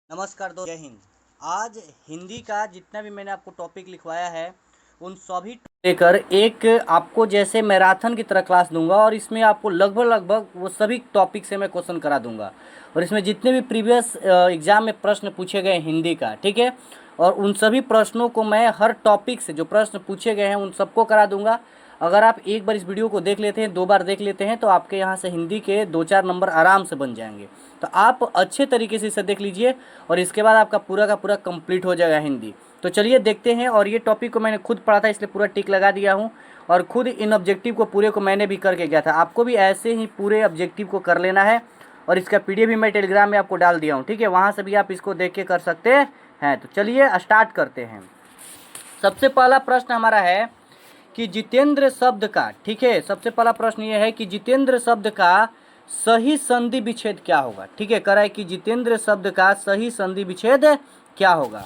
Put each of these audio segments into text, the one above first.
नमस्कार दोस्त, जय हिंद। आज हिंदी का जितना भी मैंने आपको टॉपिक लिखवाया है उन सभी लेकर एक आपको जैसे मैराथन की तरह क्लास दूंगा और इसमें आपको लगभग वो सभी टॉपिक से मैं क्वेश्चन करा दूंगा। और इसमें जितने भी प्रीवियस एग्जाम में प्रश्न पूछे गए हिंदी का, ठीक है, और उन सभी प्रश्नों को मैं हर टॉपिक से जो प्रश्न पूछे गए हैं उन सबको करा दूंगा। अगर आप एक बार इस वीडियो को देख लेते हैं, 2 बार देख लेते हैं, तो आपके यहाँ से हिंदी के 2-4 नंबर आराम से बन जाएंगे। तो आप अच्छे तरीके से इसे देख लीजिए और इसके बाद आपका पूरा का पूरा कंप्लीट हो जाएगा हिंदी। तो चलिए देखते हैं। और ये टॉपिक को मैंने खुद पढ़ा था इसलिए पूरा टिक लगा दिया हूँ और खुद इन ऑब्जेक्टिव को पूरे को मैंने भी करके गया था। आपको भी ऐसे ही पूरे ऑब्जेक्टिव को कर लेना है और इसका पीडीएफ भी मैं टेलीग्राम में आपको डाल दिया हूँ, ठीक है, वहाँ से भी आप इसको देख के कर सकते हैं। तो चलिए स्टार्ट करते हैं। सबसे पहला प्रश्न हमारा है कि जितेंद्र शब्द का, ठीक है, सबसे पहला प्रश्न ये है कि जितेंद्र शब्द का सही संधि विच्छेद क्या होगा। ठीक है, कह रहा है कि जितेंद्र शब्द का सही संधि विच्छेद क्या होगा।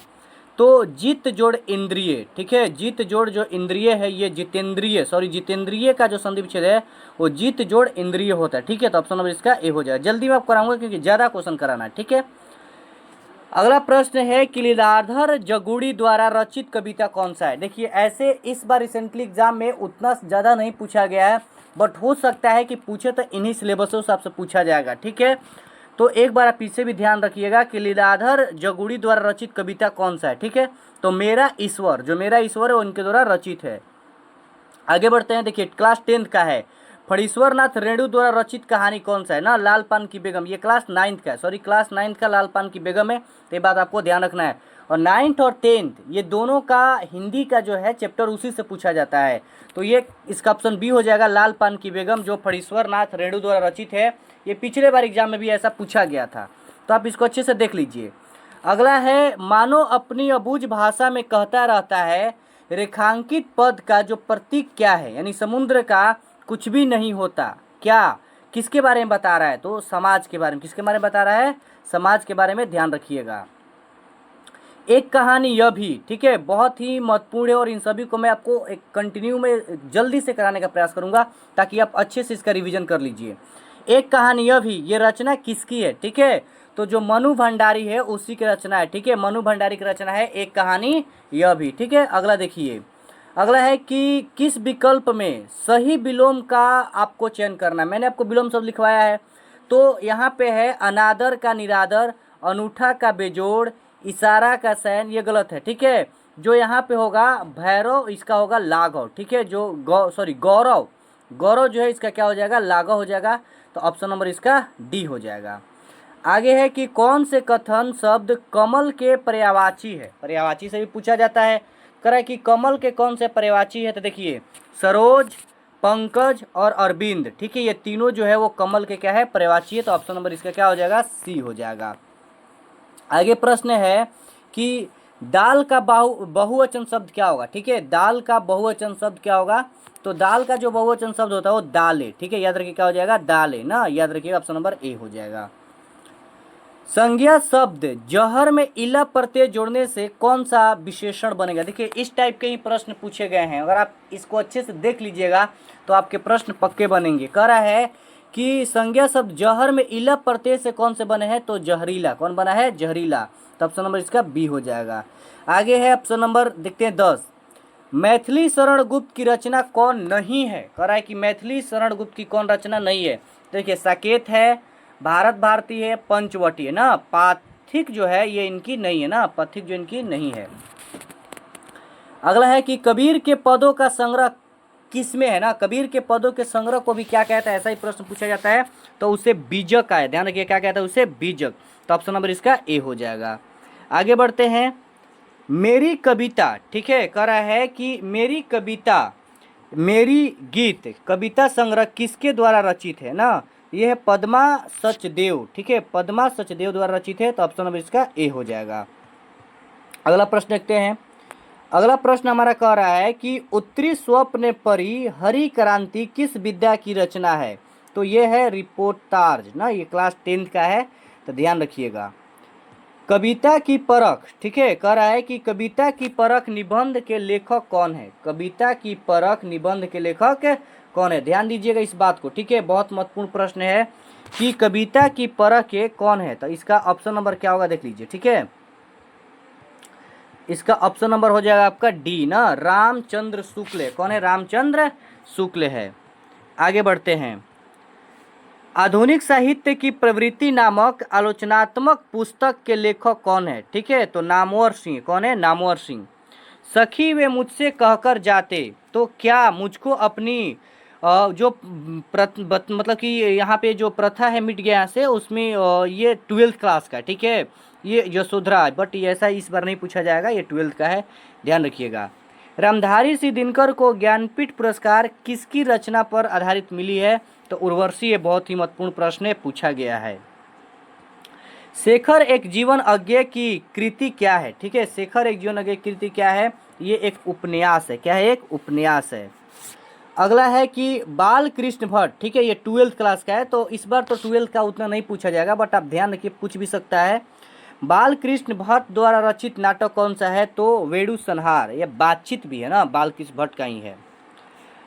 तो जित जोड़ इंद्रिय, ठीक है, जित जोड़ जो इंद्रिय है ये जितेंद्रिय का जो संधि विच्छेद है वो जित जोड़ इंद्रिय होता है। ठीक है, तो ऑप्शन नंबर इसका ए हो जाएगा। जल्दी में आप कराऊंगा क्योंकि ज़्यादा क्वेश्चन कराना है, ठीक है। अगला प्रश्न है कि लीलाधर जगुड़ी द्वारा रचित कविता कौन सा है। देखिए, ऐसे इस बार रिसेंटली एग्जाम में उतना ज़्यादा नहीं पूछा गया है, बट हो सकता है कि पूछे तो इन्हीं सिलेबसों से आपसे पूछा जाएगा, ठीक है। तो एक बार आप इसे भी ध्यान रखिएगा कि लीलाधर जगुड़ी द्वारा रचित कविता कौन सा है, ठीक है। तो मेरा ईश्वर, जो मेरा ईश्वर है वो उनके द्वारा रचित है। आगे बढ़ते हैं। देखिए, क्लास 10 का है, फणीश्वर नाथ रेणु द्वारा रचित कहानी कौन सा है ना, लाल पान की बेगम। ये क्लास 9 का है, सॉरी क्लास 9 का लाल पान की बेगम है, तो ये बात आपको ध्यान रखना है। और 9th और 10th ये दोनों का हिंदी का जो है चैप्टर उसी से पूछा जाता है। तो ये इसका ऑप्शन बी हो जाएगा, लाल पान की बेगम, जो फणीश्वर नाथ रेणु द्वारा रचित है। ये पिछले बार एग्जाम में भी ऐसा पूछा गया था, तो आप इसको अच्छे से देख लीजिए। अगला है, मानो अपनी अबूझ भाषा में कहता रहता है, रेखांकित पद का जो प्रतीक क्या है, यानी समुद्र का कुछ भी नहीं होता, क्या किसके बारे में बता रहा है, तो समाज के बारे में। किसके बारे में बता रहा है, समाज के बारे में, ध्यान रखिएगा। एक कहानी यह भी, ठीक है, बहुत ही महत्वपूर्ण है और इन सभी को मैं आपको एक कंटिन्यू में जल्दी से कराने का प्रयास करूंगा ताकि आप अच्छे से इसका रिवीजन कर लीजिए। एक कहानी यह भी, ये रचना किसकी है, ठीक है, तो जो मनु भंडारी है उसी की रचना है, ठीक है, मनु भंडारी की रचना है एक कहानी यह भी, ठीक है। अगला देखिए, अगला है कि किस विकल्प में सही विलोम का आपको चयन करना है। मैंने आपको विलोम शब्द लिखवाया है, तो यहाँ पे है अनादर का निरादर, अनूठा का बेजोड़, इशारा का सैन, ये गलत है, ठीक है। जो यहाँ पे होगा भैरव, इसका होगा लाघव, ठीक है। जो गौरव, गौरव जो है इसका क्या हो जाएगा, लाघव हो जाएगा। तो ऑप्शन नंबर इसका डी हो जाएगा। आगे है कि कौन से कथन शब्द कमल के पर्यायवाची है। पर्यायवाची से भी पूछा जाता है, कह रहा है कि कमल के कौन से पर्यायवाची है। तो देखिए, सरोज, पंकज और अरविंद, ठीक है, ये तीनों जो है वो कमल के क्या है, पर्यायवाची है। तो ऑप्शन नंबर इसका क्या हो जाएगा, सी हो जाएगा। आगे प्रश्न है कि दाल का बहुवचन शब्द क्या होगा, ठीक है, दाल का बहुवचन शब्द क्या होगा। तो दाल का जो बहुवचन शब्द होता है वो दाले, ठीक है, याद रखिए क्या हो जाएगा, दाले ना, याद रखिएगा, ऑप्शन नंबर ए हो जाएगा। संज्ञा शब्द जहर में इला प्रत्यय जोड़ने से कौन सा विशेषण बनेगा। देखिए, इस टाइप के ही प्रश्न पूछे गए हैं, अगर आप इसको अच्छे से देख लीजिएगा तो आपके प्रश्न पक्के बनेंगे। कह रहा है कि संज्ञा शब्द जहर में इला प्रत्यय से कौन से बने हैं, तो जहरीला, कौन बना है, जहरीला। तो ऑप्शन नंबर इसका बी हो जाएगा। आगे है ऑप्शन नंबर, देखते हैं 10, मैथिली शरण गुप्त की रचना कौन नहीं है। कह रहा है कि मैथिली शरण गुप्त की कौन रचना नहीं है। देखिए, साकेत है, भारत भारती है, पंचवटी है ना, पाथिक जो है ये इनकी नहीं है ना, पाथिक जो इनकी नहीं है। अगला है कि कबीर के पदों का संग्रह किसमें है ना, कबीर के पदों के संग्रह को भी क्या कहता है, ऐसा ही प्रश्न पूछा जाता है, तो उसे बीजक का है, ध्यान रखिए क्या कहता है, उसे बीजक। तो ऑप्शन नंबर इसका ए हो जाएगा। आगे बढ़ते हैं। मेरी कविता, ठीक है, कह रहा है कि मेरी कविता, मेरी गीत कविता संग्रह किसके द्वारा रचित है ना, यह है पद्मा सचदेव, ठीक है, पद्मा सचदेव द्वारा रचित है। तो ऑप्शन नंबर इसका ए हो जाएगा। अगला प्रश्न देखते हैं। अगला प्रश्न हमारा कह रहा है कि उत्तरी स्वप्न परी हरि क्रांति किस विद्या की रचना है। तो ये है रिपोर्टार्ज ना, ये क्लास 10 का है, तो ध्यान रखिएगा। कविता की परख, ठीक है, कह रहा है कि कविता की परख निबंध के लेखक कौन है। कविता की परख निबंध के लेखक कौन है, ध्यान दीजिएगा इस बात को, ठीक है, बहुत महत्वपूर्ण प्रश्न है। कि कविता की परख के कौन है? तो इसका ऑप्शन नंबर क्या होगा देख लीजिए, ठीक है। इसका ऑप्शन नंबर हो जाएगा आपका डी ना, रामचंद्र शुक्ल। कौन है? रामचंद्र शुक्ल है। आगे बढ़ते हैं। आधुनिक साहित्य की प्रवृत्ति नामक आलोचनात्मक पुस्तक के लेखक कौन है? ठीक है, तो नामवर सिंह। कौन है? नामवर सिंह। सखी वे मुझसे कहकर जाते तो क्या मुझको अपनी जो मतलब कि यहाँ पे जो प्रथा है मिट गया से, उसमें ये 12th क्लास का, ठीक है, ये यशोधरा, बट ये ऐसा इस बार नहीं पूछा जाएगा, ये 12th का है, ध्यान रखिएगा। रामधारी सिंह दिनकर को ज्ञानपीठ पुरस्कार किसकी रचना पर आधारित मिली है? तो उर्वशी, ये बहुत ही महत्वपूर्ण प्रश्न है, पूछा गया है। शेखर एक जीवन अज्ञे की कृति क्या है? ठीक है, शेखर एक जीवन अज्ञे की कृति क्या है? ये एक उपन्यास है। क्या है? एक उपन्यास है। अगला है कि बाल कृष्ण भट्ट, ठीक है, ये 12th क्लास का है, तो इस बार तो 12th का उतना नहीं पूछा जाएगा, बट आप ध्यान रखिए, पूछ भी सकता है। बाल कृष्ण भट्ट द्वारा रचित नाटक कौन सा है? तो वेणु संहार। ये बातचीत भी है ना, बाल कृष्ण भट्ट का ही है।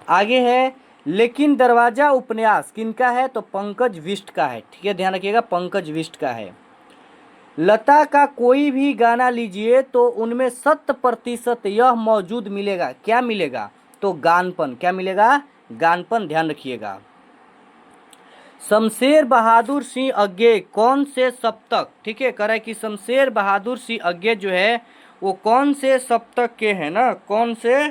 आगे है लेकिन दरवाजा उपन्यास किनका है? तो पंकज विष्ट का है, ठीक है, ध्यान रखिएगा, पंकज विष्ट का है। लता का कोई भी गाना लीजिए तो उनमें 100% यह मौजूद मिलेगा। क्या मिलेगा? तो गानपन। क्या मिलेगा? गानपन, ध्यान रखिएगा। शमशेर बहादुर सिंह अज्ञे कौन से सप्तक, ठीक है, कह रहा है कि शमशेर बहादुर सिंह अज्ञे जो है वो कौन से सप्तक के हैं ना, कौन से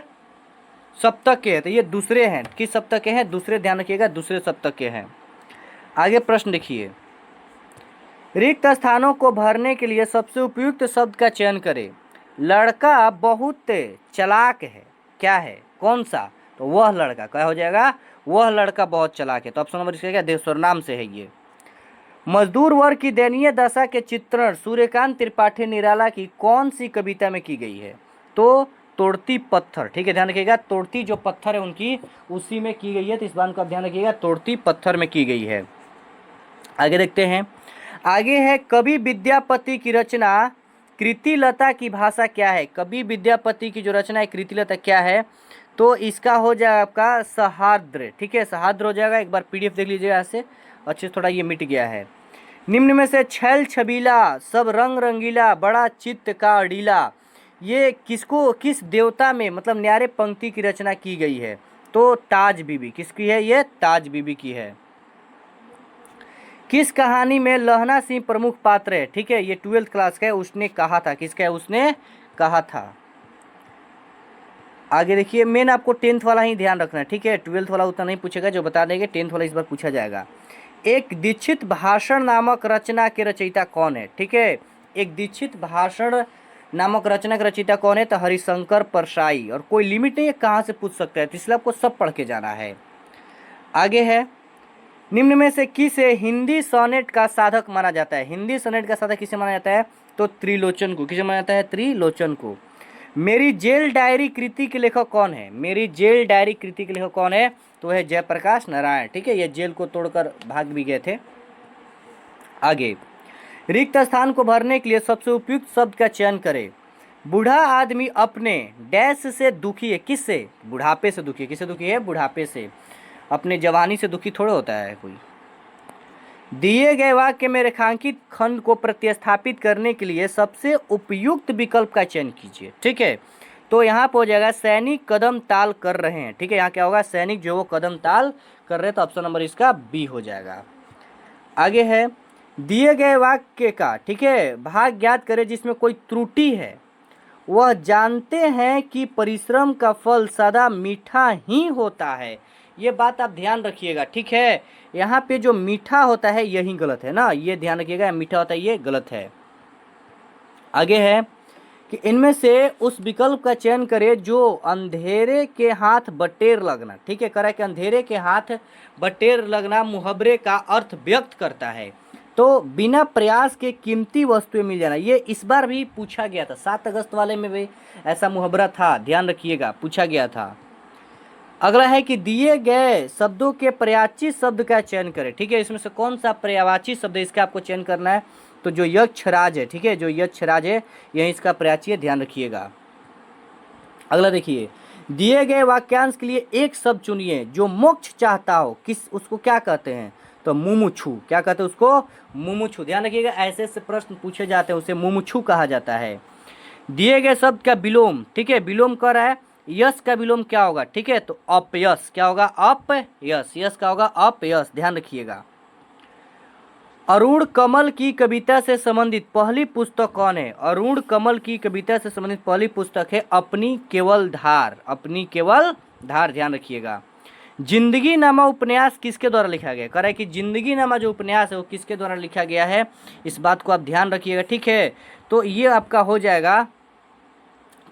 सप्तक के हैं? तो ये दूसरे हैं। किस सप्तक के हैं? दूसरे, ध्यान रखिएगा, दूसरे सप्तक के हैं। आगे प्रश्न देखिए। रिक्त स्थानों को भरने के लिए सबसे उपयुक्त शब्द का चयन करें। लड़का बहुत चालाक है। क्या है? कौन सा? तो वह लड़का। क्या हो जाएगा? वह लड़का बहुत चालाक है। तो ऑप्शन नंबर इसका क्या? देवस्वर नाम से है ये। मजदूर वर्ग की दयनीय दशा के चित्रण सूर्यकांत त्रिपाठी निराला की कौन सी कविता में की गई है? तो तोड़ती पत्थर, ठीक है, ध्यान रखिएगा, तोड़ती जो पत्थर है उनकी, उसी में की गई है, तो इस बात का ध्यान रखिएगा, तोड़ती पत्थर में की गई है। आगे देखते हैं। आगे है कवि विद्यापति की रचना कृतिलता की भाषा क्या है? कवि विद्यापति की जो रचना है कृतिलता क्या है? तो इसका हो जाएगा आपका सहाद्र, ठीक है, सहाद्र हो जाएगा। एक बार पीडीएफ देख लीजिएगा ऐसे, अच्छे से, थोड़ा ये मिट गया है। निम्न में से छैल छबीला सब रंग रंगीला बड़ा चित्त का अड़ीला, ये किसको, किस देवता में, मतलब न्यारे पंक्ति की रचना की गई है? तो ताज बीबी। किसकी है? ये ताज बीबी की है। किस कहानी में लहना सिंह प्रमुख पात्र है? ठीक है, ये 12th क्लास का है, उसने कहा था। किसका है? उसने कहा था। आगे देखिए, मेन आपको 10th वाला ही ध्यान रखना है, ठीक है, 12th वाला उतना नहीं पूछेगा, जो बता देंगे 10th वाला इस बार पूछा जाएगा। एक दीक्षित भाषण नामक रचना के रचयिता कौन है? ठीक है, एक दीक्षित भाषण नामक रचना के रचयिता कौन है? तो हरिशंकर परसाई। और कोई लिमिट नहीं है कहाँ से पूछ सकता है, तो इसलिए आपको सब पढ़ के जाना है। आगे है निम्न में से किसे हिंदी सोनेट का साधक माना जाता है? हिंदी सोनेट का साधक किसे माना जाता है? तो त्रिलोचन को। किसे माना जाता है? त्रिलोचन को। मेरी जेल डायरी कृति के लेखक कौन है? मेरी जेल डायरी कृति के लेखक कौन है? तो है जयप्रकाश नारायण, ठीक है, ये जेल को तोड़कर भाग भी गए थे। आगे, रिक्त स्थान को भरने के लिए सबसे उपयुक्त शब्द का चयन करें। बूढ़ा आदमी अपने डैश से दुखी है। किससे? बुढ़ापे से दुखी है। किससे दुखी है? बुढ़ापे से। अपने जवानी से दुखी थोड़े होता है कोई। दिए गए वाक्य में रेखांकित खंड को प्रतिस्थापित करने के लिए सबसे उपयुक्त विकल्प का चयन कीजिए। ठीक है, तो यहाँ पर हो जाएगा सैनिक कदम ताल कर रहे हैं। ठीक है, यहाँ क्या होगा? सैनिक जो वो कदम ताल कर रहे हैं, तो ऑप्शन नंबर इसका बी हो जाएगा। आगे है दिए गए वाक्य का, ठीक है, भाग ज्ञात करें जिसमें कोई त्रुटि है। वह जानते हैं कि परिश्रम का फल सदा मीठा ही होता है। ये बात आप ध्यान रखिएगा, ठीक है, यहाँ पे जो मीठा होता है यही गलत है ना, ये ध्यान रखिएगा, मीठा होता है ये गलत है। आगे है कि इनमें से उस विकल्प का चयन करें जो अंधेरे के हाथ बटेर लगना, ठीक है, करा कि अंधेरे के हाथ बटेर लगना मुहावरे का अर्थ व्यक्त करता है। तो बिना प्रयास के कीमती वस्तुएं मिल जाना, ये इस बार भी पूछा गया था, 7 अगस्त वाले में भी ऐसा मुहावरा था, ध्यान रखिएगा, पूछा गया था। अगला है कि दिए गए शब्दों के पर्यायवाची शब्द का चयन करें। ठीक है, इसमें से कौन सा पर्यायवाची शब्द है, इसका आपको चयन करना है। तो जो यक्षराज है, ठीक है, जो यक्षराज है यही इसका पर्यायवाची है, ध्यान रखिएगा। अगला देखिए, दिए गए वाक्यांश के लिए एक शब्द चुनिए जो मोक्ष चाहता हो। किस, उसको क्या कहते हैं? तो मुमुक्षु, क्या कहते हैं उसको? मुमुक्षु। ध्यान रखिएगा, ऐसे ऐसे प्रश्न पूछे जाते हैं, उसे मुमुक्षु कहा जाता है। दिए गए शब्द का विलोम, ठीक है, विलोम कर रहा है, यश का विलोम क्या होगा? ठीक है, तो अपयश। क्या होगा? अपयश। यश का होगा अपयश, ध्यान रखिएगा। अरुण कमल की कविता से संबंधित पहली पुस्तक कौन है? अरुण कमल की कविता से संबंधित पहली पुस्तक है अपनी केवल धार। अपनी केवल धार, ध्यान रखिएगा। जिंदगी नामा उपन्यास किसके द्वारा लिखा गया? कह रहा है कि जिंदगी नामा जो उपन्यास है वो किसके द्वारा लिखा गया है, इस बात को आप ध्यान रखिएगा, ठीक है। तो ये आपका हो जाएगा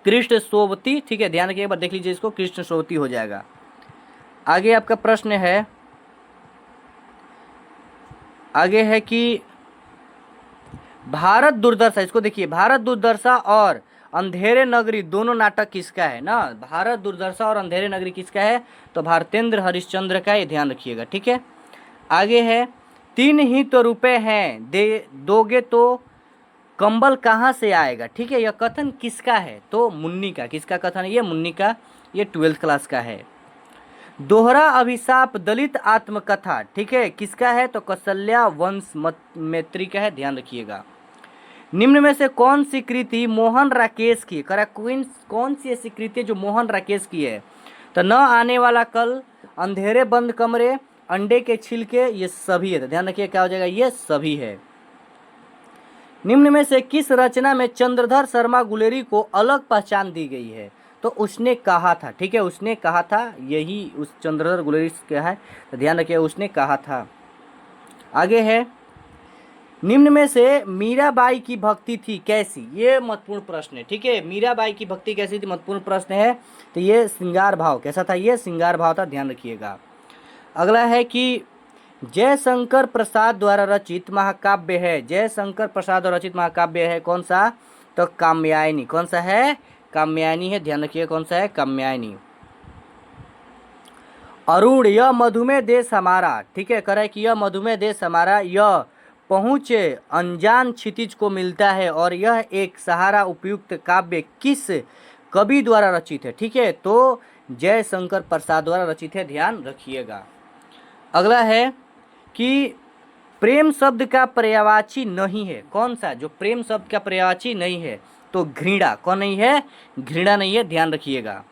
कृष्ण सोवती, ठीक है, ध्यान रखिएगा, देख लीजिए इसको, कृष्ण सोवती हो जाएगा। आगे आपका प्रश्न है, आगे है कि भारत दुर्दशा, इसको देखिए, भारत दुर्दशा और अंधेरे नगरी दोनों नाटक किसका है ना? भारत दुर्दशा और अंधेरे नगरी किसका है? तो भारतेंद्र हरिश्चंद्र का, ये ध्यान रखिएगा, ठीक है। आगे है, 3 ही तो रुपए हैं, दे दोगे तो कंबल कहाँ से आएगा? ठीक है, यह कथन किसका है? तो मुन्नी का। किसका कथन है ये? मुन्नी का, ये 12th क्लास का है। दोहरा अभिशाप दलित आत्मकथा, ठीक है, किसका है? तो कौशल्या वंश मैत्री का है, ध्यान रखिएगा। निम्न में से कौन सी कृति मोहन राकेश की? कौन सी ऐसी कृति है जो मोहन राकेश की है? तो न आने वाला कल, अंधेरे बंद कमरे, अंडे के छिलके, ये सभी है, तो ध्यान रखिए क्या हो जाएगा, ये सभी है। निम्न में से किस रचना में चंद्रधर शर्मा गुलेरी को अलग पहचान दी गई है? तो उसने कहा था, ठीक है, उसने कहा था, यही उस चंद्रधर गुलेरी क्या है, तो ध्यान रखिए, उसने कहा था। आगे है, निम्न में से मीराबाई की भक्ति थी कैसी? ये महत्वपूर्ण प्रश्न है, ठीक है, मीराबाई की भक्ति कैसी थी, महत्वपूर्ण प्रश्न है। तो ये श्रृंगार भाव, कैसा था? ये श्रृंगार भाव था, ध्यान रखिएगा। अगला है कि जयशंकर प्रसाद द्वारा रचित महाकाव्य है, जयशंकर प्रसाद द्वारा रचित महाकाव्य है कौन सा? तो कात्यायनी। कौन सा है? कात्यायनी है, ध्यान रखिए, कौन सा है? कात्यायनी। अरुण, यह मधुमेह देश हमारा, ठीक है, कह रहा है कि यह मधुमेह देश हमारा, यह पहुँचे अनजान क्षितिज को मिलता है, और यह एक सहारा उपयुक्त काव्य किस कवि द्वारा रचित है? ठीक है, तो जयशंकर प्रसाद द्वारा रचित है, ध्यान रखिएगा। अगला है कि प्रेम शब्द का पर्यायवाची नहीं है, कौन सा? जो प्रेम शब्द का पर्यायवाची नहीं है, तो घृणा। कौन नहीं है? घृणा नहीं है, ध्यान रखिएगा।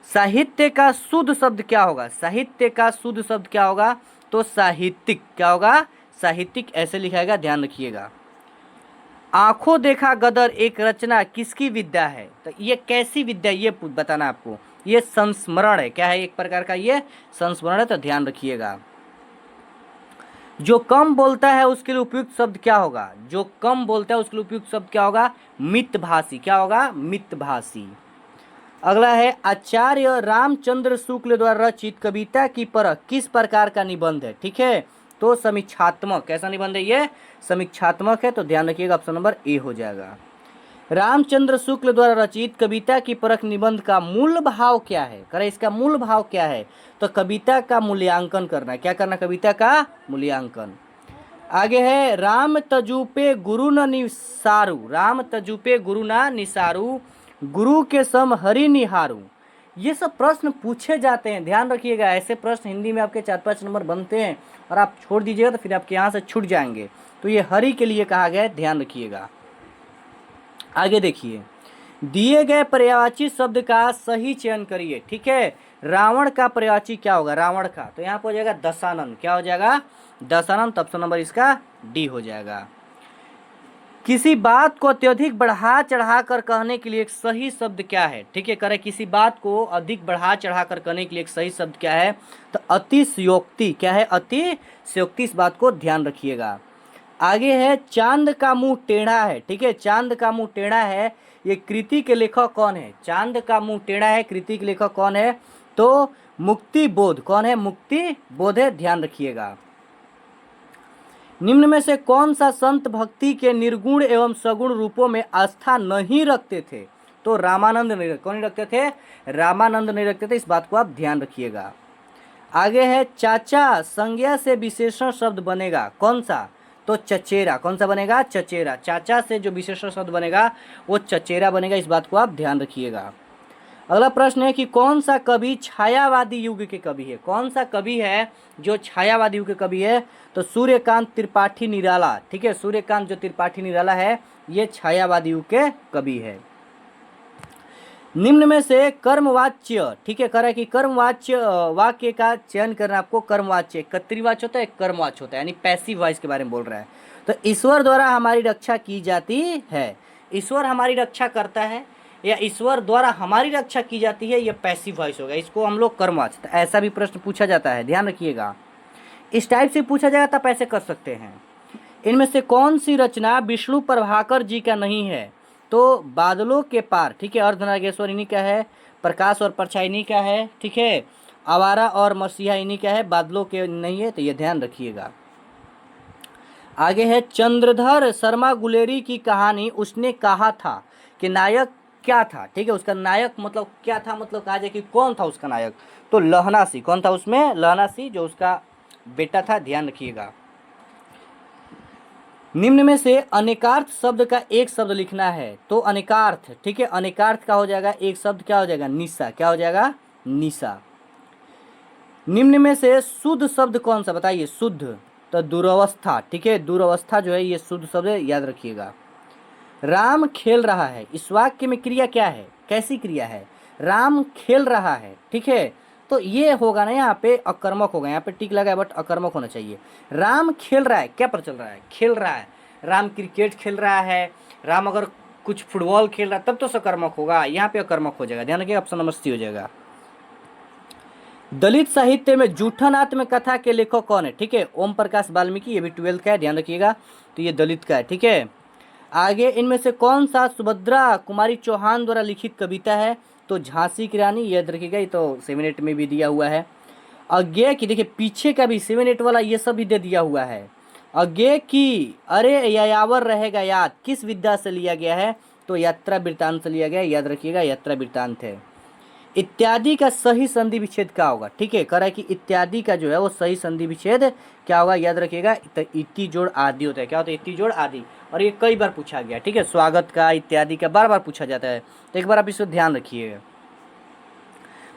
साहित्य का शुद्ध शब्द क्या होगा? साहित्य का शुद्ध शब्द क्या होगा? तो साहित्यिक। क्या होगा? साहित्यिक, ऐसे लिखाएगा, ध्यान रखिएगा। आंखों देखा गदर एक रचना किसकी विद्या है? तो ये कैसी विद्या, ये बताना आपको। ये संस्मरण है, क्या है? एक प्रकार का ये संस्मरण है, तो ध्यान रखिएगा। जो कम बोलता है उसके लिए उपयुक्त शब्द क्या होगा? जो कम बोलता है उसके लिए उपयुक्त शब्द क्या होगा? मितभाषी। क्या होगा? मितभाषी। अगला है, आचार्य रामचंद्र शुक्ल द्वारा रचित कविता की परख किस प्रकार का निबंध है? ठीक है, तो समीक्षात्मक। कैसा निबंध है ये? समीक्षात्मक है, तो ध्यान रखिएगा, ऑप्शन नंबर ए हो जाएगा। रामचंद्र शुक्ल द्वारा रचित कविता की परख निबंध का मूल भाव क्या है? करें, इसका मूल भाव क्या है? तो कविता का मूल्यांकन करना है। क्या करना? कविता का मूल्यांकन। आगे है, राम तजुपे गुरु न निसारू, राम तजुपे गुरु न निसारू, गुरु के सम हरि निहारू। ये सब प्रश्न पूछे जाते हैं, ध्यान रखिएगा। ऐसे प्रश्न हिंदी में आपके 4-5 नंबर बनते हैं, और आप छोड़ दीजिएगा तो फिर आपके यहाँ से छूट जाएंगे। तो ये हरि के लिए कहा गया है, ध्यान रखिएगा। आगे देखिए, दिए गए पर्यायवाची शब्द का सही चयन करिए। ठीक है, रावण का पर्यायवाची क्या होगा? रावण का, तो यहाँ पर हो जाएगा दशानन। क्या हो जाएगा? दशानन, तो ऑप्शन नंबर इसका डी हो जाएगा। किसी बात को अत्यधिक बढ़ा चढ़ा कर कहने के लिए एक सही शब्द क्या है? ठीक है, करें, किसी बात को अधिक बढ़ा चढ़ा कर कहने के लिए एक सही शब्द क्या है? तो अतिशयोक्ति। क्या है? अतिशयोक्ति। इस बात को ध्यान रखिएगा। आगे है, चांद का मुंह टेढ़ा है। ठीक है, चांद का मुंह टेढ़ा है, ये कृति के लेखक कौन है? चांद का मुंह टेढ़ा है, कृति के लेखक कौन है? तो मुक्ति बोध। कौन है? मुक्ति बोध है, ध्यान रखिएगा। निम्न में से कौन सा संत भक्ति के निर्गुण एवं सगुण रूपों में आस्था नहीं रखते थे? तो रामानंद नहीं रखते। कौन नहीं रखते थे? रामानंद नहीं रखते थे, इस बात को आप ध्यान रखिएगा। आगे है, चाचा संज्ञा से विशेषण शब्द बनेगा, कौन सा? तो चचेरा। कौन सा बनेगा? चचेरा। चाचा से जो विशेषण शब्द बनेगा वो चचेरा बनेगा, इस बात को आप ध्यान रखिएगा। अगला प्रश्न है कि कौन सा कवि छायावादी युग के कवि है? कौन सा कवि है जो छायावादी युग के कवि है? तो सूर्यकांत त्रिपाठी निराला। ठीक है, सूर्यकांत जो त्रिपाठी निराला है ये छायावादी युग के कवि है। निम्न में से कर्मवाच्य, ठीक है, कह रहा है कि कर्मवाच्य वाक्य का चयन करना आपको। कर्मवाच्य एक कर्तृवाच्य होता है, एक कर्मवाच्य होता है, यानी पैसिव वॉइस के बारे में बोल रहा है। तो ईश्वर द्वारा हमारी रक्षा की जाती है, ईश्वर हमारी रक्षा करता है या ईश्वर द्वारा हमारी रक्षा की जाती है, ये पैसिव वॉइस होगा, इसको हम लोग कर्मवाच्य। तो ऐसा भी प्रश्न पूछा जाता है, ध्यान रखिएगा। इस टाइप से पूछा जाएगा तब ऐसे कर सकते हैं। इनमें से कौन सी रचना विष्णु प्रभाकर जी का नहीं है? तो बादलों के पार, ठीक है, अर्धनागेश्वर इन्हीं का है। प्रकाश और परछाई इन्हीं का है, ठीक है। आवारा और मसीहा इन्हीं का है, बादलों के नहीं है, तो ये ध्यान रखिएगा। आगे है चंद्रधर शर्मा गुलेरी की कहानी उसने कहा था कि नायक क्या था? ठीक है, उसका नायक मतलब क्या था, मतलब कहा जाए कि कौन था उसका नायक? तो लहना सिंह। कौन था उसमें? लहना सिंह, जो उसका बेटा था, ध्यान रखिएगा। निम्न में से अनेकार्थ शब्द का एक शब्द लिखना है। तो अनेकार्थ, ठीक है, अनेकार्थ का हो जाएगा एक शब्द, क्या हो जाएगा? निशा। क्या हो जाएगा? निशा। निम्न में से शुद्ध शब्द कौन सा? बताइए शुद्ध। तो दुरवस्था, ठीक है, दुरवस्था जो है ये शुद्ध शब्द है, याद रखिएगा। राम खेल रहा है, इस वाक्य में क्रिया क्या है? कैसी क्रिया है? राम खेल रहा है, ठीक है, तो ये होगा ना, यहाँ पे अकर्मक होगा, यहाँ पे टिक लगा है बट अकर्मक होना चाहिए। राम खेल रहा है, क्या पर चल रहा है? खेल रहा है। राम क्रिकेट खेल रहा है, राम अगर कुछ फुटबॉल खेल रहा है तब तो सकर्मक होगा, यहाँ पे अकर्मक हो जाएगा, ध्यान रखिएगा, ऑप्शन नंबर सी हो जाएगा। दलित साहित्य में जूठन आत्मकथा के लेखक कौन है? ठीक है, ओम प्रकाश वाल्मीकि, ये भी 12th का है, ध्यान रखिएगा, तो ये दलित का है, ठीक है। आगे इनमें से कौन सा सुभद्रा कुमारी चौहान द्वारा लिखित कविता है? तो झांसी की रानी, याद रखिएगा, ये तो 7-8 में भी दिया हुआ है। अज्ञे की, देखिए पीछे का भी 7-8 वाला ये सब भी दे दिया हुआ है। अज्ञे की अरे यायावर रहेगा याद किस विद्या से लिया गया है? तो यात्रा वृत्तांत से लिया गया, याद रखिएगा, यात्रा वृत्तांत है। इत्यादि का सही संधि विच्छेद क्या होगा? ठीक है, कह रहा है कि इत्यादि का जो है वो सही संधि विच्छेद क्या होगा? याद रखिएगा, इति जोड़ आदि होता है। क्या होता है? इति जोड़ आदि, और ये कई बार पूछा गया, ठीक है, स्वागत का, इत्यादि का बार बार पूछा जाता है, तो एक बार आप इसको ध्यान रखिएगा।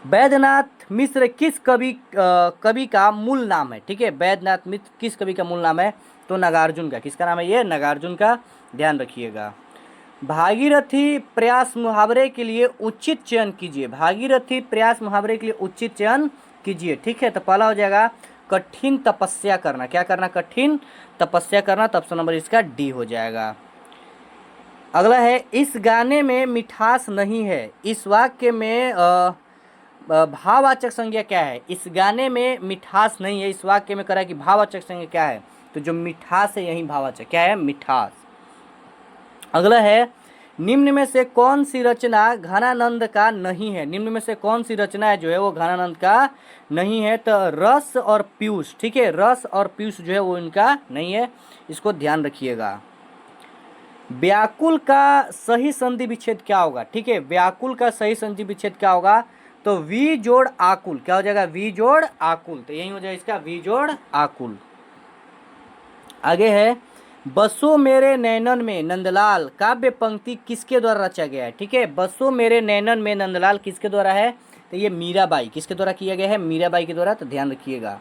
वैद्यनाथ मिश्र किस कवि का मूल नाम है? ठीक है, वैद्यनाथ मिश्र किस कवि का मूल नाम है? तो नागार्जुन का। किसका नाम है ये? नागार्जुन का, ध्यान रखिएगा। भागीरथी प्रयास मुहावरे के लिए उचित चयन कीजिए। भागीरथी प्रयास मुहावरे के लिए उचित चयन कीजिए, ठीक है, तो पहला हो जाएगा कठिन तपस्या करना। क्या करना? कठिन तपस्या करना, तो ऑप्शन नंबर इसका डी हो जाएगा। अगला है इस गाने में मिठास नहीं है, इस वाक्य में भाववाचक संज्ञा क्या है? इस गाने में मिठास नहीं है, इस वाक्य में कह रहा है कि भाववाचक संज्ञा क्या है? तो जो मिठास है यही भाववाचक, क्या है? मिठास। अगला है निम्न में से कौन सी रचना घनानंद का नहीं है? निम्न में से कौन सी रचना है जो है वो घनानंद का नहीं है? तो रस और पीयूष, ठीक है, रस और पीयूष जो है वो इनका नहीं है, इसको ध्यान रखिएगा। व्याकुल का सही संधि विच्छेद क्या होगा? ठीक है, व्याकुल का सही संधि विच्छेद क्या होगा? तो वी जोड़ आकुल। क्या हो जाएगा? वी जोड़ आकुल, तो यही हो जाएगा इसका वी जोड़ आकुल। आगे है बसो मेरे नैनन में नंदलाल काव्य पंक्ति किसके द्वारा रचा गया है? ठीक है, बसो मेरे नैनन में नंदलाल किसके द्वारा है? तो ये मीराबाई, किसके द्वारा किया गया है? मीराबाई के द्वारा, तो ध्यान रखिएगा।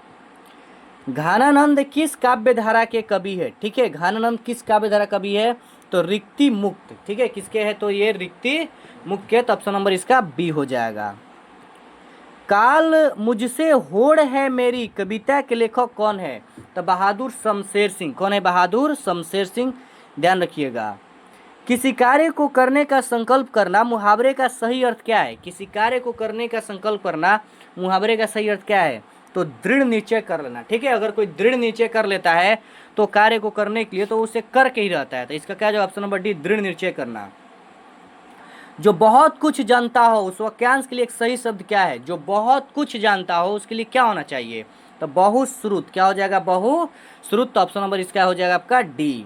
घनानंद किस काव्य धारा के कवि है? ठीक है, घनानंद किस काव्य धारा कवि है? तो रिक्ति मुक्त, ठीक है, किसके है? तो ये रिक्ति मुक्त के, तो ऑप्शन नंबर इसका बी हो जाएगा। काल मुझसे होड़ है मेरी कविता के लेखक कौन है? तो बहादुर शमशेर सिंह। कौन है? बहादुर शमशेर सिंह, ध्यान रखिएगा। किसी कार्य को करने का संकल्प करना मुहावरे का सही अर्थ क्या है? किसी कार्य को करने का संकल्प करना मुहावरे का सही अर्थ क्या है? तो दृढ़ निश्चय कर लेना, ठीक है, अगर कोई दृढ़ निश्चय कर लेता है तो कार्य को करने के लिए तो उसे करके ही रहता है, तो इसका क्या जो ऑप्शन नंबर डी, दृढ़ निश्चय करना। जो बहुत कुछ जानता हो उस वाक्यांश के लिए एक सही शब्द क्या है? जो बहुत कुछ जानता हो उसके लिए क्या होना चाहिए? तो बहुश्रुत। क्या हो जाएगा? बहुश्रुत, तो ऑप्शन नंबर इसका हो जाएगा आपका डी।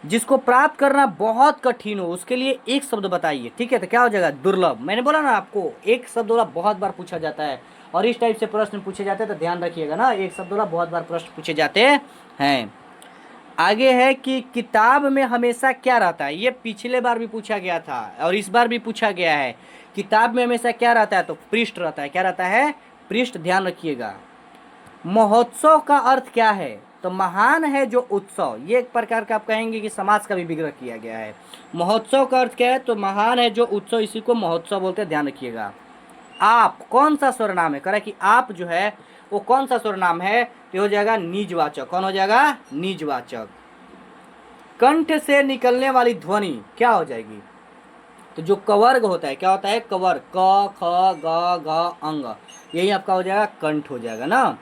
जिसको प्राप्त करना बहुत कठिन हो उसके लिए एक शब्द बताइए, ठीक है, तो क्या हो जाएगा? दुर्लभ। मैंने बोला ना आपको, एक शब्द वाला बहुत बार पूछा जाता है, और इस टाइप से प्रश्न पूछे जाते हैं, तो ध्यान रखिएगा ना, एक शब्द वाला बहुत बार प्रश्न पूछे जाते हैं। आगे है कि किताब में हमेशा क्या रहता है, ये पिछले बार भी पूछा गया था और इस बार भी पूछा गया है। किताब में हमेशा क्या रहता है, तो पृष्ठ रहता है। क्या रहता है, पृष्ठ, ध्यान रखिएगा। महोत्सव का अर्थ क्या है, तो महान है जो उत्सव, ये एक प्रकार का आप कहेंगे कि समाज का भी विग्रह किया गया है। महोत्सव का अर्थ क्या है, तो महान है जो उत्सव, इसी को महोत्सव बोलते हैं, ध्यान रखिएगा। आप कौन सा स्वरनाम है, कह कि आप जो है वो कौन सा स्वरनाम है, तो हो जाएगा निजवाचक। कौन हो जाएगा, निजवाचक। कंठ से निकलने वाली ध्वनि क्या हो जाएगी, तो जो कवर्ग होता है, क्या होता है, कवर्ग, क ख ग घ अंग, यही आपका हो जाएगा कंठ हो जाएगा ना।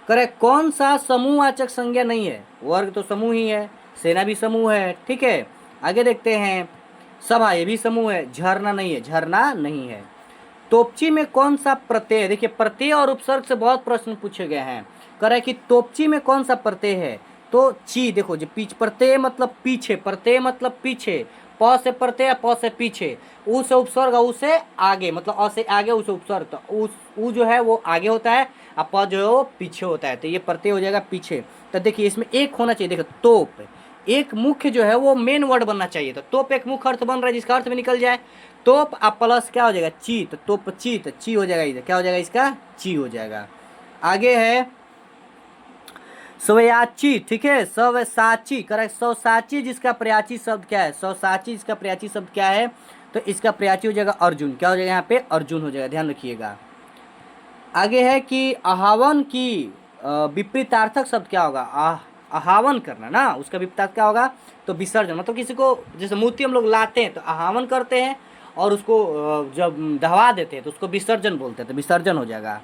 करे कौन सा समूहवाचक संज्ञा नहीं है, वर्ग तो समूह ही है, सेना भी समूह है, ठीक है। आगे देखते हैं, सभा, ये भी समूह है। झरना नहीं है, झरना नहीं है। तोपची में कौन सा प्रत्यय, देखिए प्रत्यय और उपसर्ग से बहुत प्रश्न पूछे गए हैं। कह रहा है कि तोपची में कौन सा प्रत्यय है, तो ची, देखो जो पीछ, प्रत्यय मतलब पीछे, प्रत्यय मतलब पीछे, प से प्रत्यय, प से पीछे, उ से उपसर्ग, उ से आगे, मतलब अ से आगे, उ से उपसर्ग, तो उ जो है वो आगे होता है और प जो है वो पीछे होता है, तो ये प्रत्यय हो जाएगा पीछे। तो देखिए इसमें एक होना चाहिए, देखो तोप, एक मुख्य जो है वो मेन वर्ड बनना चाहिए, तो तोप एक मुख्य अर्थ बन रहा है जिसका अर्थ में निकल जाए। तोप आप प्लस क्या हो जाएगा, ची, तो तोप ची, तो ची हो जाएगा, इधर क्या हो जाएगा, इसका ची हो जाएगा। आगे है स्वयाची, ठीक है, सवसाची, करेक्ट, सवसाची जिसका प्रयाची शब्द क्या है, सवसाची जिसका प्रयाची शब्द क्या है, तो इसका प्रयाची हो जाएगा अर्जुन। क्या हो जाएगा यहाँ पे, अर्जुन हो जाएगा, ध्यान रखिएगा। आगे है कि आहावन की विपरीतार्थक शब्द क्या होगा, आहावन करना ना, उसका विपरीतार्थ क्या होगा, तो विसर्जन, मतलब किसी को जैसे मूर्ति हम लोग लाते हैं तो आहावन करते हैं और उसको जब दहवा देते हैं तो उसको विसर्जन बोलते हैं, तो विसर्जन हो जाएगा।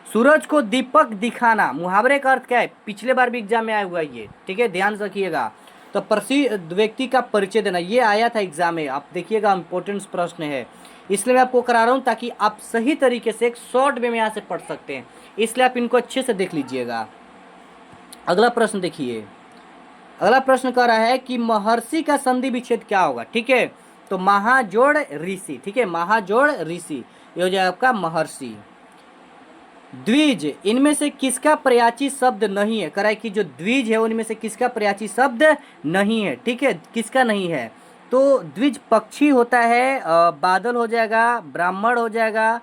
सूरज को दीपक दिखाना, मुहावरे का अर्थ क्या है, पिछले बार भी एग्जाम में आया हुआ है ये, ठीक है, ध्यान रखिएगा। तो प्रसिद्ध व्यक्ति का परिचय देना, ये आया था एग्जाम में, आप देखिएगा इंपॉर्टेंट प्रश्न है, इसलिए मैं आपको करा रहा हूँ ताकि आप सही तरीके से एक शॉर्ट वे में यहाँ से पढ़ सकते हैं, इसलिए आप इनको अच्छे से देख लीजिएगा। अगला प्रश्न देखिए, अगला प्रश्न कह रहा है कि महर्षि का संधि विच्छेद क्या होगा, ठीक है, तो महाजोड़ ऋषि, ठीक है, महाजोड़ ऋषि, ये हो जाएगा आपका महर्षि। द्विज, इनमें से किसका प्रयाची शब्द नहीं है, कह रहा है कि जो द्विज है उनमें से किसका प्रयाची शब्द नहीं है, ठीक है, किसका नहीं है, तो द्विज पक्षी होता है, बादल हो जाएगा, ब्राह्मण हो जाएगा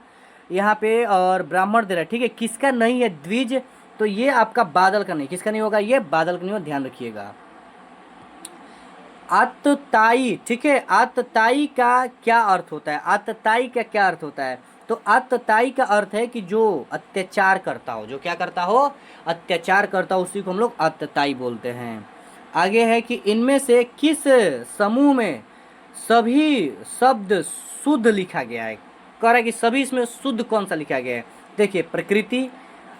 यहाँ पे, और ब्राह्मण दे रहा है, ठीक है, किसका नहीं है द्विज, तो ये आपका बादल का नहीं, किसका नहीं होगा, ये बादल का नहीं होगा, ध्यान रखिएगा। आतताई, ठीक है, आतताई का क्या अर्थ होता है, आतताई का क्या अर्थ होता है, तो आतताई का अर्थ है कि जो अत्याचार करता हो, जो क्या करता हो, अत्याचार करता हो, उसी को हम लोग आतताई बोलते हैं। आगे है कि इनमें से किस समूह में सभी शब्द शुद्ध लिखा गया है, कह रहा है कि सभी इसमें शुद्ध कौन सा लिखा गया है, देखिए प्रकृति,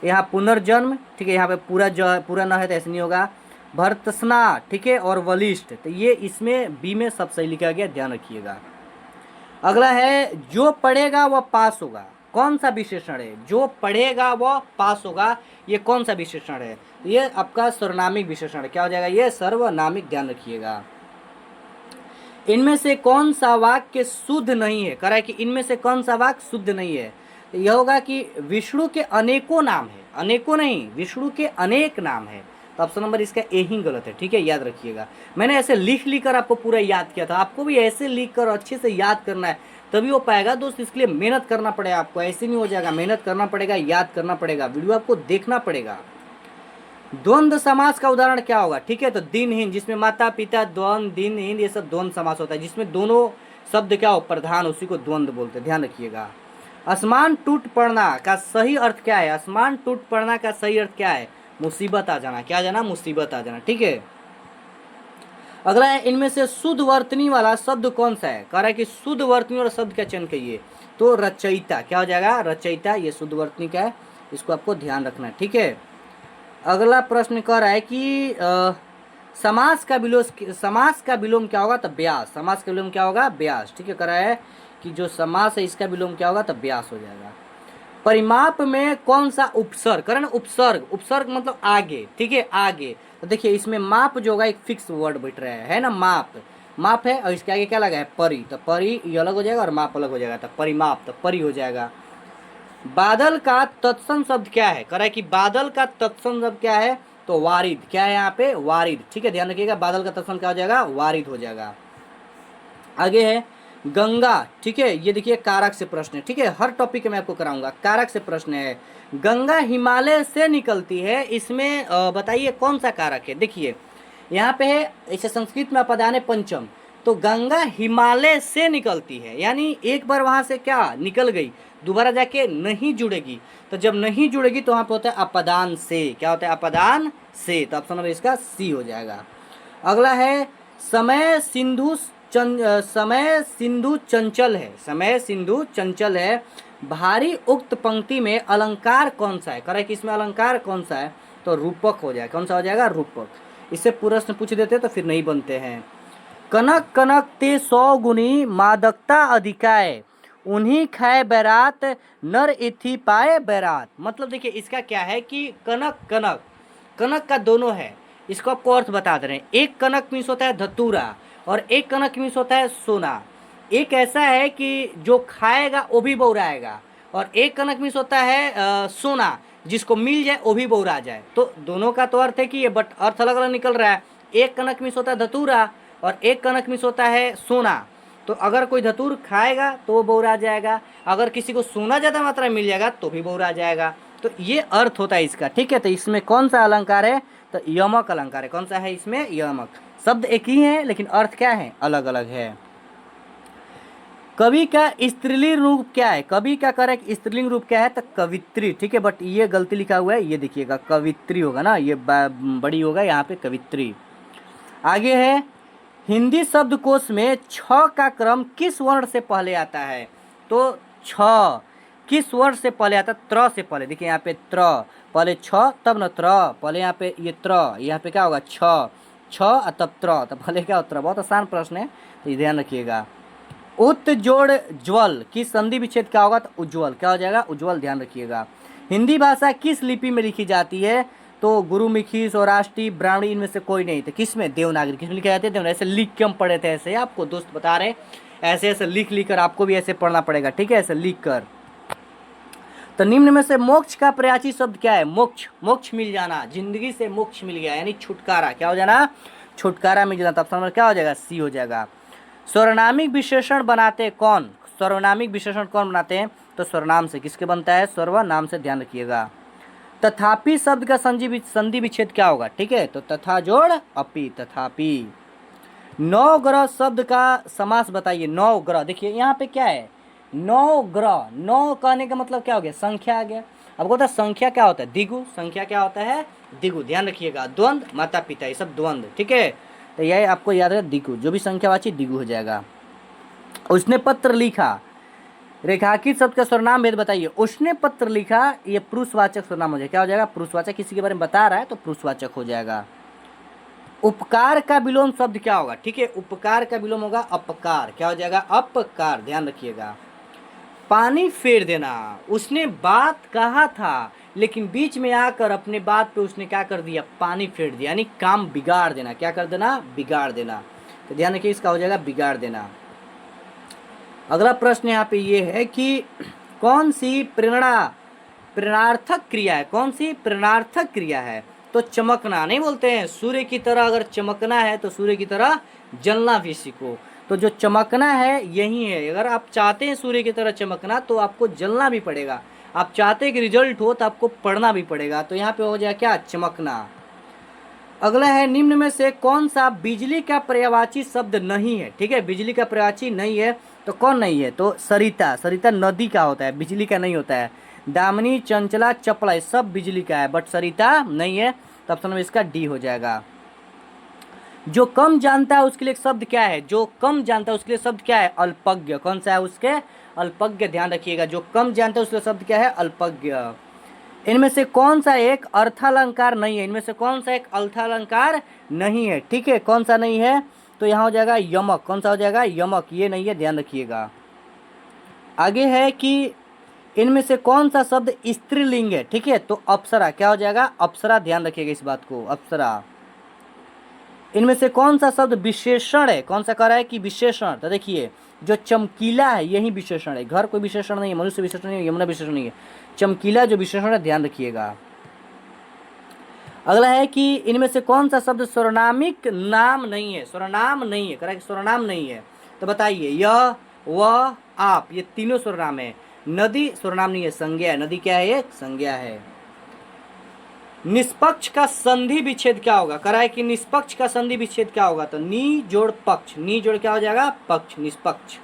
यहाँ पुनर्जन्म, ठीक है, यहाँ पे पूरा न है तो ऐसे नहीं होगा, भर्त्सना, ठीक है, और वलिष्ठ, तो ये इसमें बी में सब सही लिखा गया, ध्यान रखिएगा। अगला है जो पढ़ेगा वह पास होगा, कौन सा विशेषण है, जो पढ़ेगा वह पास होगा, ये कौन सा विशेषण है, ये आपका सर्वनामिक विशेषण है, क्या हो जाएगा, ये सर्वनामिक, ध्यान रखिएगा। इनमें से कौन सा वाक्य शुद्ध नहीं है, कह रहा है कि इनमें से कौन सा वाक्य शुद्ध नहीं है, तो यह होगा कि विष्णु के अनेकों नाम है, अनेकों नहीं, विष्णु के अनेक नाम है, तो ऑप्शन नंबर इसका ए ही गलत है, ठीक है, याद रखिएगा। मैंने ऐसे लिख कर आपको पूरा याद किया था, आपको भी ऐसे लिख कर अच्छे से याद करना है, तभी हो पाएगा दोस्त, इसके लिए मेहनत करना पड़ेगा आपको, ऐसे नहीं हो जाएगा, मेहनत करना पड़ेगा, याद करना पड़ेगा, वीडियो आपको देखना पड़ेगा। द्वंद्व समास का उदाहरण क्या होगा, ठीक है, तो दिनहीन, जिसमें माता पिता, द्वंद्व, दिनहीन, ये सब द्वंद्व समास होता है, जिसमें दोनों शब्द क्या हो, प्रधान, उसी को द्वंद्व बोलते हैं, ध्यान रखिएगा। आसमान टूट पड़ना का सही अर्थ क्या है, आसमान टूट पड़ना का सही अर्थ क्या है, मुसीबत आ जाना, क्या आ जाना, मुसीबत आ जाना, ठीक है। अगला है इनमें से शुद्ध वर्तनी वाला शब्द कौन सा है, कह रहा है कि शुद्ध वर्तनी वाला शब्द का चयन करिए, तो रचयिता, क्या हो जाएगा, रचयिता, ये शुद्ध वर्तनी का है, इसको आपको ध्यान रखना है, ठीक है। अगला प्रश्न कह रहा है कि समास का विलोम क्या होगा, तो ब्यास, समास का विलोम क्या होगा, ब्यास, ठीक है, कह रहा है कि जो समास है इसका विलोम क्या होगा, तो ब्यास हो जाएगा। परिमाप में कौन सा उपसर्ग, करें उपसर्ग, उपसर्ग मतलब आगे, ठीक है, आगे, तो देखिए इसमें माप जो होगा एक फिक्स वर्ड बैठ रहा है ना, माप, माप है, और इसके आगे क्या लगा है, परी, तो परी ये अलग हो जाएगा और माप अलग हो जाएगा, तो परिमाप, तो परी हो जाएगा। बादल का तत्सम शब्द क्या है, कह रहा है कि बादल का तत्सम शब्द क्या है, तो वारिद, क्या है यहाँ पे, वारिद, ठीक है, ध्यान रखिएगा, बादल का तत्सम क्या हो जाएगा, वारिद हो जाएगा। आगे है गंगा, ठीक है, ये देखिए कारक से प्रश्न है, ठीक है, हर टॉपिक में आपको कराऊंगा, कारक से प्रश्न है। गंगा हिमालय से निकलती है, इसमें बताइए कौन सा कारक है। देखिए यहाँ पे है, इसे संस्कृत में अपदान है पंचम, तो गंगा हिमालय से निकलती है, यानी एक बार वहां से क्या निकल गई, दोबारा जाके नहीं जुड़ेगी, तो जब नहीं जुड़ेगी तो वहां पे होता है अपदान से, क्या होता है, अपदान से, तो ऑप्शन नंबर इसका सी हो जाएगा। अगला है समय सिंधु समय सिंधु चंचल है, समय सिंधु चंचल है, भारी उक्त पंक्ति में अलंकार कौन सा है, करेक्ट, इसमें अलंकार कौन सा है, तो रूपक हो जाएगा, कौन सा हो जाएगा, रूपक। इससे प्रश्न पूछ देते तो फिर नहीं बनते हैं। कनक कनक ते 100 गुनी मादकता अधिकाय, उन्हीं खाए बैरात नर इथि पाए बैरात। मतलब देखिए इसका क्या है कि कनक कनक, कनक का दोनों है, इसको आपको अर्थ बता दे रहे हैं। एक कनक मीन्स होता है धतूरा और एक कनक मीन्स होता है सोना। एक ऐसा है कि जो खाएगा वो भी बौराएगा, और एक कनक मीन्स होता है सोना, जिसको मिल जाए वो भी बौरा जाए। तो दोनों का तो अर्थ है कि ये, बट अर्थ अलग अलग निकल रहा है। एक कनक मीन्स होता है धतूरा और एक कनक मीन्स होता है सोना। तो अगर कोई धतूर खाएगा तो वो बौरा जाएगा, अगर किसी को सोना ज़्यादा मात्रा में मिल जाएगा तो भी बौरा जाएगा। तो ये अर्थ होता है इसका, ठीक है। तो इसमें कौन सा अलंकार है, तो यमक अलंकार है। कौन सा है इसमें, यमक। शब्द एक ही है लेकिन अर्थ क्या है, अलग अलग है। कवि का स्त्रीलिंग रूप क्या है, कवि का करेक्ट स्त्रीलिंग रूप क्या है, तो कवित्री, ठीक है, बट ये गलती लिखा हुआ है, ये देखिएगा कवित्री होगा ना, ये बड़ी होगा यहाँ पे कवित्री। आगे है हिंदी शब्दकोश में छ का क्रम किस वर्ण से पहले आता है, तो छ किस वर्ण से पहले आता है, त्र से पहले। देखिए यहाँ पे त्र पहले छ तब न त्र, पहले यहाँ पे ये त्र, यहाँ पे क्या होगा छ, छ तब त्र, तब पहले क्या होता है। बहुत आसान प्रश्न है, तो ये ध्यान रखिएगा। उत जोड़ ज्वल की संधि विच्छेद क्या होगा, तो उज्ज्वल, क्या हो जाएगा, उज्ज्वल, ध्यान रखिएगा। हिंदी भाषा किस लिपि में लिखी जाती है, तो गुरुमुखी, सौराष्ट्री, ब्राह्मणी, इनमें से कोई नहीं। तो किस में, देवनागरी, किस में लिखा जाता है, देवनागरी। ऐसे लिख के हम पढ़े थे, ऐसे आपको दोस्त बता रहे, ऐसे ऐसे लिख कर आपको भी ऐसे पढ़ना पड़ेगा, ठीक है, ऐसे लिख कर। तो निम्न में से मोक्ष का प्रयाची शब्द क्या है, मोक्ष, मोक्ष मिल जाना, जिंदगी से मोक्ष मिल गया, यानी छुटकारा, क्या हो जाना, छुटकारा मिल जाना। तब समझ क्या हो जाएगा, सी हो जाएगा। सर्वनामिक विशेषण बनाते कौन, सर्वनामिक विशेषण कौन बनाते हैं, तो सर्वनाम से। किसके बनता है, सर्वनाम से, ध्यान रखिएगा। तथापि शब्द का संधि विच्छेद क्या होगा, ठीक है, तो तथा जोड़ अपि, तथापि। नौ ग्रह शब्द का समास बताइए, नौ ग्रह। देखिए यहाँ पे क्या है, नौ ग्रह, नौ कहने का मतलब क्या हो गया, संख्या आ गया। अब होता है संख्या क्या होता है, दिगु, संख्या क्या होता है, दिगु, ध्यान रखिएगा। द्वंद, माता पिता, ये सब द्वंद, ठीक है, तो यह आपको याद है, दिगु, जो भी संख्यावाची दिगु हो जाएगा। उसने पत्र लिखा, रेखांकित शब्द का सर्वनाम भेद बताइए। उसने पत्र लिखा, ये पुरुषवाचक सर्वनाम हो जाएगा, क्या हो जाएगा, पुरुषवाचक, किसी के बारे में बता रहा है तो पुरुषवाचक हो जाएगा। उपकार का विलोम शब्द क्या होगा, ठीक है, उपकार का विलोम होगा अपकार, क्या हो जाएगा, अपकार, ध्यान रखिएगा। पानी फेर देना, उसने बात कहा था लेकिन बीच में आकर अपने बात पे उसने क्या कर दिया, पानी फेर दिया, यानी काम बिगाड़ देना, क्या कर देना, बिगाड़ देना। तो ध्यान रखिए, इसका हो जाएगा बिगाड़ देना। अगला प्रश्न यहाँ पे ये है कि कौन सी प्रेरणार्थक क्रिया है, कौन सी प्रेरणार्थक क्रिया है, तो चमकना। नहीं बोलते हैं सूर्य की तरह अगर चमकना है तो सूर्य की तरह जलना भी सीखो, तो जो चमकना है यही है। अगर आप चाहते हैं सूर्य की तरह चमकना तो आपको जलना भी पड़ेगा, आप चाहते हैं कि रिजल्ट हो तो आपको पढ़ना भी पड़ेगा। तो यहाँ पे हो जाए क्या, चमकना। अगला है निम्न में से कौन सा बिजली का पर्यायवाची शब्द नहीं है, ठीक है, बिजली का पर्यायवाची नहीं है, तो कौन नहीं है, तो सरिता, सरिता नदी का होता है, बिजली का नहीं होता है। दामिनी, चंचला, चपला, सब बिजली का है, बट सरिता नहीं है, तब समझ इसका डी हो जाएगा। जो कम जानता है उसके लिए शब्द क्या है, जो कम जानता है उसके लिए शब्द क्या है, अल्पज्ञ। कौन सा है उसके, अल्पज्ञ, ध्यान रखिएगा, जो कम जानता है उसके लिए शब्द क्या है, अल्पज्ञ। इनमें से कौन सा एक अर्थालंकार नहीं है, इनमें से कौन सा एक अर्थालंकार नहीं है, ठीक है, कौन सा नहीं है, तो यहाँ हो जाएगा यमक। कौन सा हो जाएगा, यमक, ये नहीं है, ध्यान रखिएगा। आगे है कि इनमें से कौन सा शब्द स्त्रीलिंग है, ठीक है, तो अप्सरा, क्या हो जाएगा, अप्सरा, ध्यान रखिएगा इस बात को, अप्सरा। इनमें से कौन सा शब्द विशेषण है, कौन सा कह रहा है कि विशेषण, तो देखिए जो चमकीला है यही विशेषण है, घर कोई विशेषण नहीं है, मनुष्य विशेषण नहीं है, यमुना विशेषण नहीं है, चमकीला जो विशेषण है, ध्यान रखिएगा। अगला है कि इनमें से कौन सा शब्द सर्वनामिक नाम नहीं है, सर्वनाम नहीं है, करेक्ट, सर्वनाम नहीं है। तो बताइए, यह, वह, आप, ये तीनों सर्वनाम है। नदी सर्वनाम नहीं है, संज्ञा है। नदी क्या है? एक संज्ञा है। निष्पक्ष का संधि विच्छेद क्या होगा? करा है कि निष्पक्ष का संधि विच्छेद क्या होगा? तो नी जोड़ पक्ष, नी जोड़ क्या हो जाएगा? पक्ष, निष्पक्ष।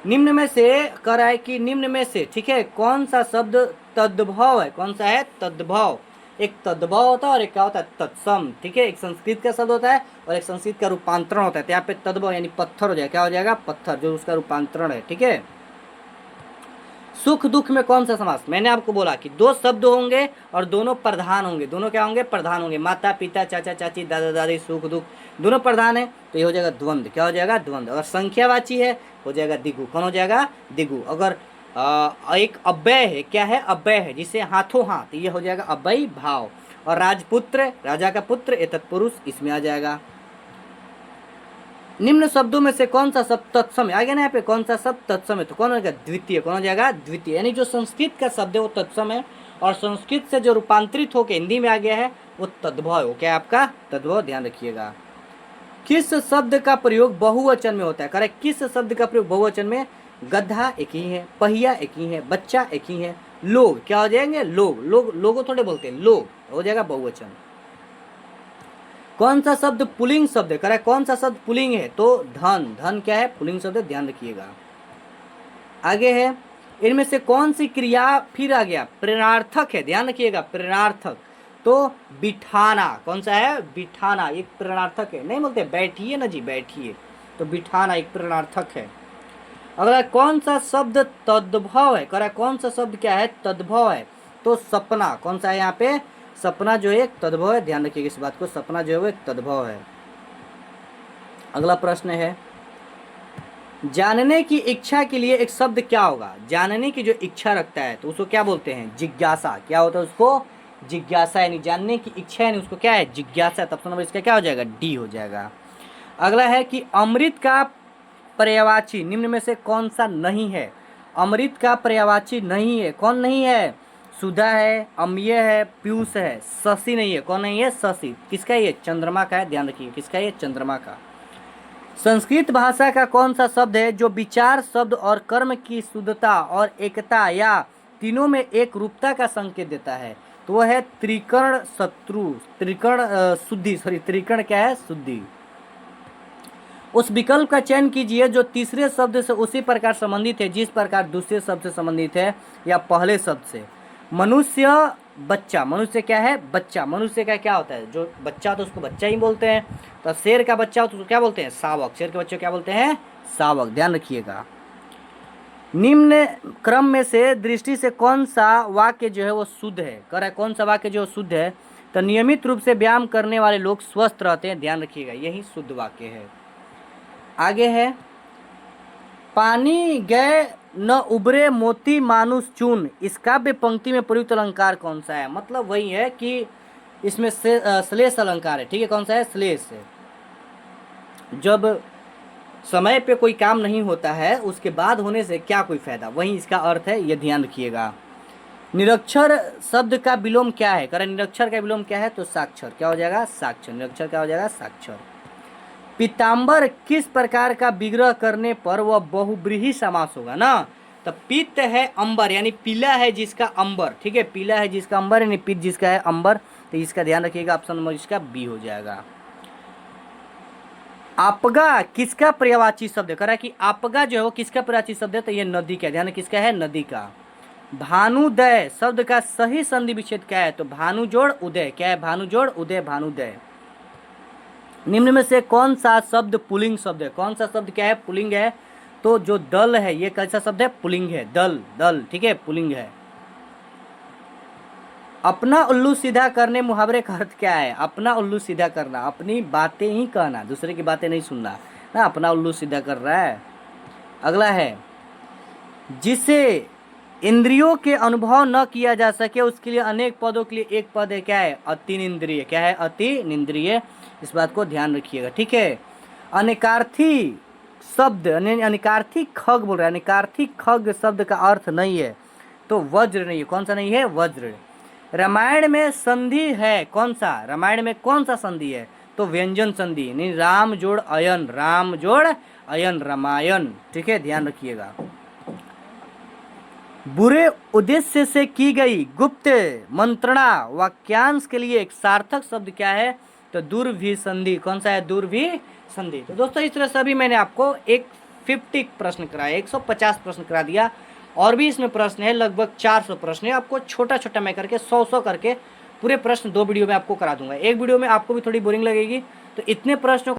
निम्न में से करा है कि निम्न में से, ठीक है, कौन सा शब्द तद्भव है? कौन सा है? तद्भव। एक तद्भव होता है और एक क्या होता है? तत्सम। ठीक है, एक संस्कृत का शब्द होता है और एक संस्कृत का रूपांतरण होता है। तो यहाँ पे तद्भव यानी पत्थर हो जाएगा। क्या हो जाएगा? पत्थर, जो उसका रूपांतरण है। ठीक है। सुख दुख में कौन सा समास? मैंने आपको बोला कि दो शब्द होंगे और दोनों प्रधान होंगे। दोनों क्या होंगे? प्रधान होंगे। माता पिता, चाचा चाची, दादा दादी, सुख दुख, दोनों प्रधान है, तो ये हो जाएगा द्वंद्व। क्या हो जाएगा? द्वंद्व। अगर संख्यावाची है हो जाएगा दिगु। कौन हो जाएगा? दिगु। अगर एक अव्यय है, क्या है? अव्यय है, जिसे हाथों हाथ, ये हो जाएगा अव्ययी भाव। और राजपुत्र, राजा का पुत्र, ये तत्पुरुष इसमें आ जाएगा। निम्न शब्दों में से कौन सा शब्द तत्सम है? आगे ना यहाँ पे कौन सा शब्द तत्सम है? तो कौन हो जाएगा? द्वितीय। कौन हो जाएगा? द्वितीय। यानी जो संस्कृत का शब्द है वो तत्सम है और संस्कृत से जो रूपांतरित होकर हिंदी में आ गया है वो तद्भव है। वो क्या है आपका? तद्भव। ध्यान रखिएगा। किस शब्द का प्रयोग बहुवचन में होता है? करेक्ट। किस शब्द का प्रयोग बहुवचन में? गधा एक ही है, पहिया एक ही है, बच्चा एक ही है, लोग क्या हो जाएंगे? लोग। लोग, लोगों थोड़े बोलते हैं, लोग हो जाएगा बहुवचन। कौन सा शब्द पुलिंग शब्द है? करेक्ट। कौन सा शब्द पुलिंग है? तो धन। धन क्या है? पुलिंग शब्द है। ध्यान रखिएगा। आगे है, इनमें से कौन सी क्रिया फिर आ गया? प्रेरणार्थक है। ध्यान रखिएगा, प्रेरणार्थक। तो बिठाना कौन सा है? बिठाना एक प्रेरणार्थक है। नहीं बोलते बैठिए ना जी, बैठिए, तो बिठाना एक प्रेरणार्थक है। अगला कौन सा शब्द तद्भव है? करेक्ट। कौन सा शब्द क्या है? तद्भव है। तो सपना कौन सा है? यहाँ पे सपना जो है एक तद्भव है। ध्यान रखिएगा इस बात को, सपना जो है वो एक तद्भव है। अगला प्रश्न है, जानने की इच्छा के लिए एक शब्द क्या होगा? जानने की जो इच्छा रखता है तो उसको क्या बोलते हैं? जिज्ञासा। क्या होता है उसको? जिज्ञासा। यानी जानने की इच्छा यानी उसको क्या है? जिज्ञासा। तब नंबर इसका क्या हो जाएगा? डी हो जाएगा। अगला है कि अमृत का पर्यायवाची निम्न में से कौन सा नहीं है? अमृत का पर्यायवाची नहीं है। कौन नहीं है? सुधा है, अम्य है, पीयूष है, शशि नहीं है। कौन नहीं है? शशि। किसका? ये चंद्रमा का है। ध्यान रखिए, किसका? ये चंद्रमा का। संस्कृत भाषा का कौन सा शब्द है जो विचार, शब्द और कर्म की शुद्धता और एकता या तीनों में एक रूपता का संकेत देता है? तो वह है त्रिकर्ण शत्रु, त्रिकर्ण शुद्धि, सॉरी त्रिकर्ण क्या है? शुद्धि। उस विकल्प का चयन कीजिए जो तीसरे शब्द से उसी प्रकार संबंधित है जिस प्रकार दूसरे शब्द से संबंधित है या पहले शब्द से। मनुष्य, बच्चा। मनुष्य क्या है? बच्चा। मनुष्य का क्या होता है? जो बच्चा तो उसको बच्चा ही बोलते हैं। तो शेर का बच्चा हो तो उसको क्या बोलते हैं? शावक। शेर के बच्चे क्या बोलते हैं? शावक। ध्यान रखिएगा। निम्न क्रम में से दृष्टि से कौन सा वाक्य जो है वो शुद्ध है? कर है कौन सा वाक्य जो शुद्ध है? तो नियमित रूप से व्यायाम करने वाले लोग स्वस्थ रहते हैं। ध्यान रखिएगा, यही शुद्ध वाक्य है। आगे है, पानी गए न उबरे मोती मानुष चून, इस काव्य पंक्ति में प्रयुक्त अलंकार कौन सा है? मतलब वही है कि इसमें श्लेष अलंकार है। ठीक है, कौन सा है? श्लेष है। जब समय पे कोई काम नहीं होता है उसके बाद होने से क्या कोई फायदा, वही इसका अर्थ है, ये ध्यान रखिएगा। निरक्षर शब्द का विलोम क्या है? करें, निरक्षर का विलोम क्या है? तो साक्षर। क्या हो जाएगा? साक्षर। निरक्षर क्या हो जाएगा? साक्षर। पीताम्बर किस प्रकार का विग्रह करने पर वह बहुब्रीहि समास होगा ना? तो पित्त है अंबर, यानी पीला है जिसका अंबर। ठीक है, पीला है जिसका अंबर यानी पित्त जिसका है अंबर। तो इसका ध्यान रखिएगा, ऑप्शन नंबर इसका बी हो जाएगा। आपगा किसका पर्यायवाची शब्द है? कह रहा है कि आपगा जो है वो किसका पर्यायवाची शब्द है? तो ये नदी का। ध्यान, किसका है? नदी का। भानुदय शब्द का सही संधि विच्छेद क्या है? तो भानु जोड़ उदय। क्या है? भानु जोड़ उदय, भानुदय। निम्न में से कौन सा शब्द पुलिंग शब्द है? कौन सा शब्द क्या है? पुलिंग है। तो जो दल है ये कैसा शब्द है? पुलिंग है। दल, दल। ठीक है, पुलिंग है। अपना उल्लू सीधा करने मुहावरे का अर्थ क्या है? अपना उल्लू सीधा करना, अपनी बातें ही कहना, दूसरे की बातें नहीं सुनना ना। अपना उल्लू सीधा कर रहा है। अगला है, जिसे इंद्रियों के अनुभव न किया जा सके उसके लिए अनेक पदों के लिए एक पद है। क्या है? अति इंद्रिय। क्या है? अति इंद्रिय। इस बात को ध्यान रखिएगा। ठीक है। अनेकार्थी शब्द, अनेकार्थी खग बोल रहा है। अनेकार्थी खग शब्द का अर्थ नहीं है तो वज्र नहीं है। कौन सा नहीं है? वज्र। रामायण में संधि है कौन सा, रामायण में कौन सा संधि है, तो व्यंजन संधि, यानी राम जोड़ अयन, राम जोड़ अयन रामायण। ठीक है, ध्यान रखिएगा। बुरे उद्देश्य से की गई गुप्त मंत्रणा वाक्यांश के लिए एक सार्थक शब्द क्या है, तो दुर्भिसंधि। कौन सा है, दुर्भिसंधि। तो दोस्तों इस तरह से अभी मैंने आपको एक 50 प्रश्न कराया, 150 प्रश्न करा दिया, और भी इसमें प्रश्न है लगभग 400 प्रश्न है। आपको छोटा छोटा मैं करके 100 करके पूरे प्रश्न 2 वीडियो में आपको करा दूंगा। एक वीडियो में आपको भी थोड़ी बोरिंग लगेगी, तो इतने प्रश्नों